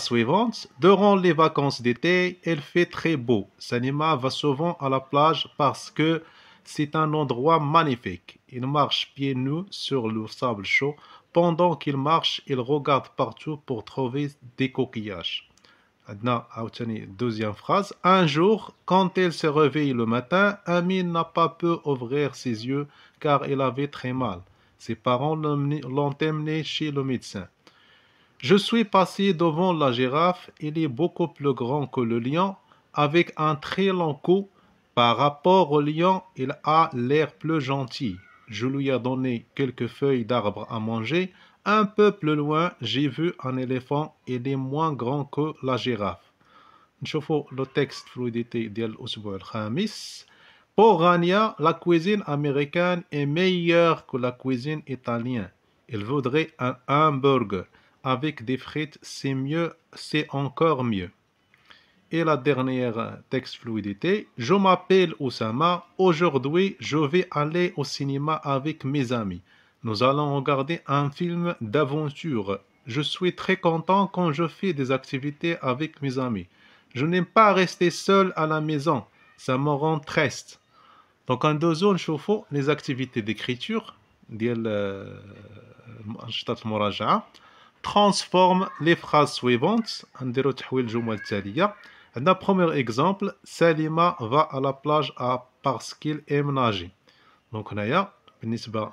Suivante. Durant les vacances d'été, il fait très beau. Salima va souvent à la plage parce que c'est un endroit magnifique. Il marche pieds nus sur le sable chaud. Pendant qu'il marche, il regarde partout pour trouver des coquillages. عندنا عاوتاني deuxième phrase. Un jour, quand elle se réveille le matin, Amine n'a pas pu ouvrir ses yeux car il avait très mal. Ses parents l'ont emmené chez le médecin. Je suis passé devant la girafe. Il est beaucoup plus grand que le lion, avec un très long cou. Par rapport au lion, il a l'air plus gentil. Je lui ai donné quelques feuilles d'arbre à manger. Un peu plus loin, j'ai vu un éléphant. Il est moins grand que la girafe. نشوفوا le texte fluidité ديال الأسبوع الخامس. Pour Rania, la cuisine américaine est meilleure que la cuisine italienne. Il voudrait un hamburger avec des frites, c'est mieux, c'est encore mieux. Et la dernière texte fluidité. Je m'appelle Oussama. Aujourd'hui, je vais aller au cinéma avec mes amis. Nous allons regarder un film d'aventure. Je suis très content quand je fais des activités avec mes amis. Je n'aime pas rester seul à la maison. Ça me rend triste. Donc, en deux zones, نشوفوا les activités d'écriture ديال أنشطة المراجعة. Transforme les phrases suivantes. نديرو تحويل الجمل التالية. عندنا premier exemple. Salima va à la plage parce qu'il aime nager. Donc هنايا بالنسبة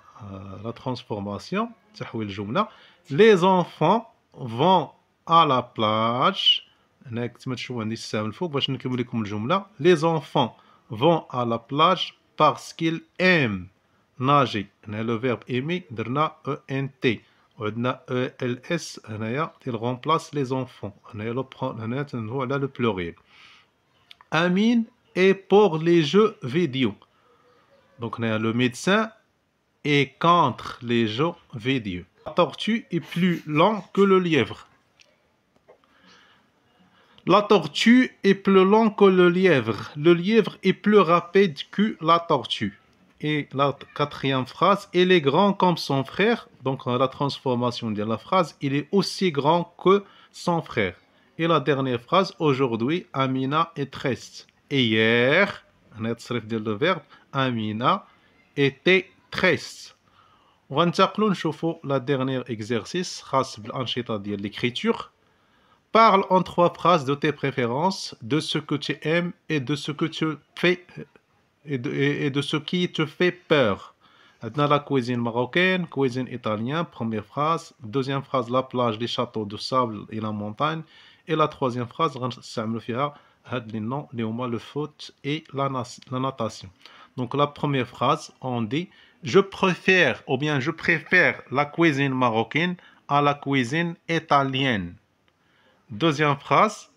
la transformation تحويل الجملة. Les enfants vont à la plage. هنا كما تشوفوا عندي السهم الفوق باش نكمل لكم الجملة. Les enfants vont à la plage parce qu'ils aiment nager. هنا le verbe aimer درنا ENT. وعندنا ELS هنايا il remplace les enfants. هنايا هنا تنهو على le pluriel. Amine est pour les jeux vidéo. Donc هنايا le médecin est contre les jeux vidéo. La tortue est plus lente que le lièvre. La tortue est plus lente que le lièvre. Le lièvre est plus rapide que la tortue. Et la quatrième phrase, il est grand comme son frère. Donc la transformation de la phrase, il est aussi grand que son frère. Et la dernière phrase, aujourd'hui, Amina est triste. Et hier, le verbe, Amina était triste. وغنتقلوا نشوفوا la dernière exercice خاص بالأنشطة ديال l'écriture. Parle en trois phrases de tes préférences, de ce que tu aimes et de ce que tu fais et de ce qui te fait peur. Maintenant, la cuisine marocaine, cuisine italienne, première phrase. Deuxième phrase, la plage, les châteaux de sable et la montagne. Et la troisième phrase, les noms, le foot et la natation. Donc, la première phrase, on dit je préfère ou bien je préfère la cuisine marocaine à la cuisine italienne. Deuxième phrase,